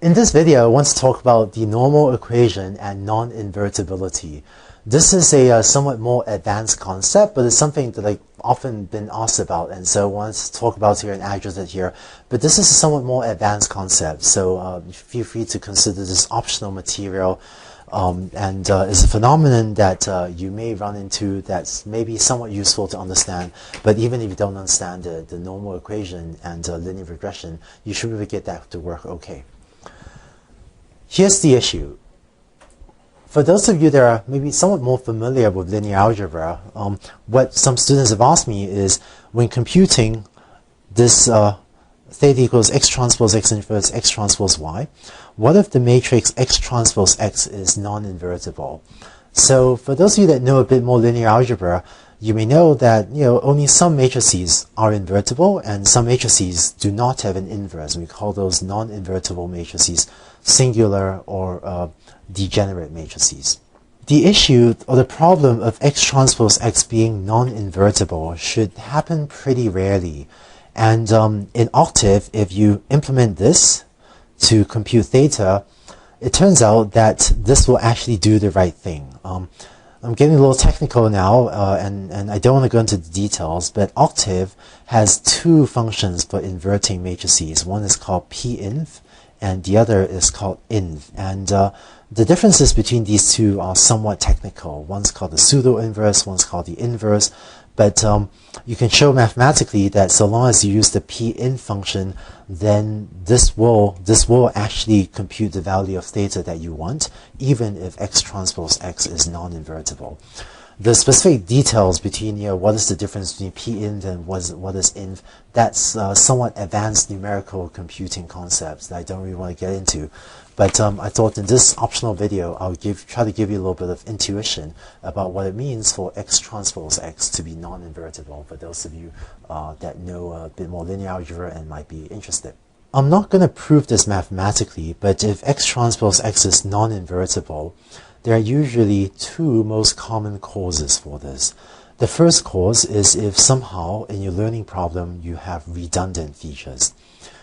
In this video, I want to talk about the normal equation and non-invertibility. This is a somewhat more advanced concept, but it's something that I've often been asked about, and so I want to talk about here and address it here. But this is a somewhat more advanced concept, so feel free to consider this optional material. And it's a phenomenon that you may run into that's maybe somewhat useful to understand, but even if you don't understand the normal equation and linear regression, you should really get that to work okay. Here's the issue. For those of you that are maybe somewhat more familiar with linear algebra, what some students have asked me is, when computing this theta equals x transpose x inverse x transpose y, what if the matrix x transpose x is non-invertible? So for those of you that know a bit more linear algebra, you may know that only some matrices are invertible and some matrices do not have an inverse. We call those non-invertible matrices singular or degenerate matrices. The issue or the problem of x transpose x being non-invertible should happen pretty rarely. And in Octave, if you implement this to compute theta, it turns out that this will actually do the right thing. I'm getting a little technical now, and I don't want to go into the details, but Octave has two functions for inverting matrices. One is called pinv, and the other is called inv. And the differences between these two are somewhat technical. One's called the pseudo-inverse, one's called the inverse. But you can show mathematically that so long as you use the pinv function, then this will actually compute the value of theta that you want, even if x transpose x is non-invertible. The specific details between what is the difference between pinv and what is inv, that's somewhat advanced numerical computing concepts that I don't really want to get into. But I thought in this optional video, I'll try to give you a little bit of intuition about what it means for x transpose x to be non-invertible, for those of you that know a bit more linear algebra and might be interested. I'm not going to prove this mathematically, but if x transpose x is non-invertible, there are usually two most common causes for this. The first cause is if somehow in your learning problem you have redundant features.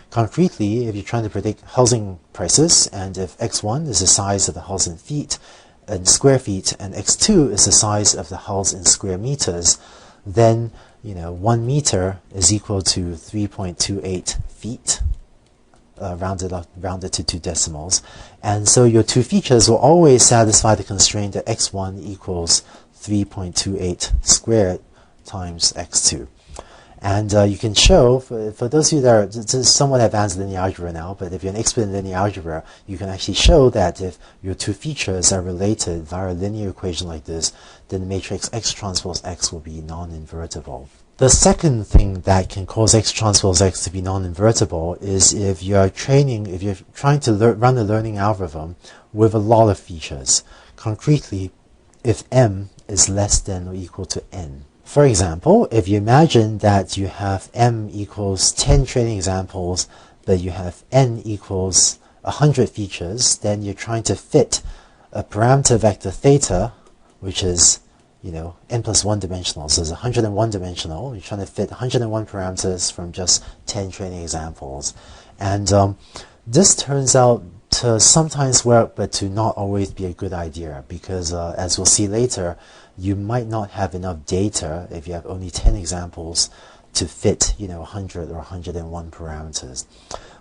Concretely, if you're trying to predict housing prices, and if x1 is the size of the house in feet, in square feet, and x2 is the size of the house in square meters, then 1 meter is equal to 3.28 feet, rounded to 2 decimals. And so your two features will always satisfy the constraint that x1 equals 3.28 squared times x2. And you can show, for those of you that are this is somewhat advanced linear algebra now, but if you're an expert in linear algebra, you can actually show that if your two features are related via a linear equation like this, then the matrix x transpose x will be non-invertible. The second thing that can cause x transpose x to be non-invertible is if you're trying to run a learning algorithm with a lot of features. Concretely, if m is less than or equal to n. For example, if you imagine that you have m equals 10 training examples, but you have n equals 100 features, then you're trying to fit a parameter vector theta, which is n plus 1 dimensional, so it's 101 dimensional. You're trying to fit 101 parameters from just 10 training examples. And this turns out to sometimes work, but to not always be a good idea, because as we'll see later, you might not have enough data if you have only 10 examples to fit 100 or 101 parameters.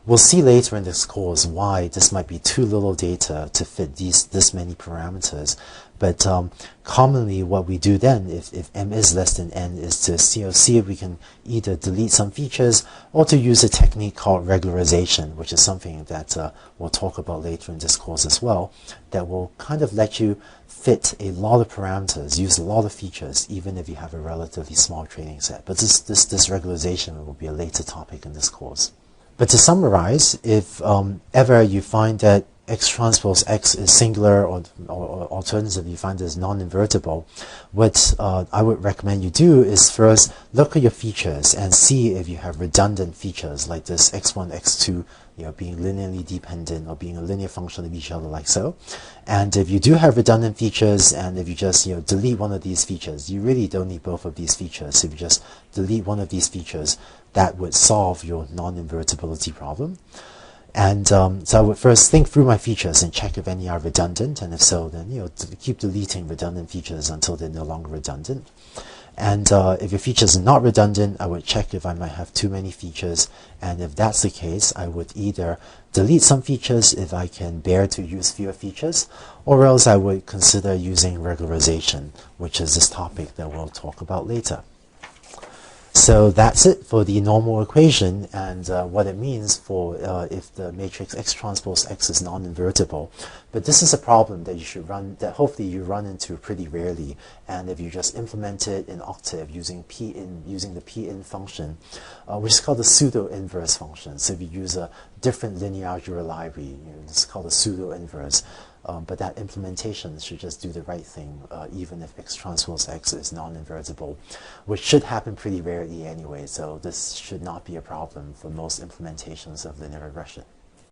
We'll see later in this course why this might be too little data to fit this many parameters. But commonly what we do then, if m is less than n, is to see if we can either delete some features or to use a technique called regularization, which is something that we'll talk about later in this course as well, that will kind of let you fit a lot of parameters, use a lot of features, even if you have a relatively small training set. But this regularization will be a later topic in this course. But to summarize, if ever you find that x transpose x is singular, or alternatively you find it is non-invertible, what I would recommend you do is first look at your features and see if you have redundant features like this x1, x2, being linearly dependent or being a linear function of each other like so. And if you do have redundant features, and if you just delete one of these features, you really don't need both of these features. If you just delete one of these features, that would solve your non-invertibility problem. And so I would first think through my features and check if any are redundant, and if so, then keep deleting redundant features until they're no longer redundant. And if your features are not redundant, I would check if I might have too many features, and if that's the case, I would either delete some features if I can bear to use fewer features, or else I would consider using regularization, which is this topic that we'll talk about later. So that's it for the normal equation and what it means for if the matrix X transpose X is non-invertible. But this is a problem that you should run, that hopefully you run into pretty rarely. And if you just implement it in Octave using using the pin function, which is called the pseudo-inverse function. So if you use a different linear algebra library, it's called a pseudo-inverse. But that implementation should just do the right thing, even if X transpose X is non-invertible, which should happen pretty rarely anyway, so this should not be a problem for most implementations of linear regression.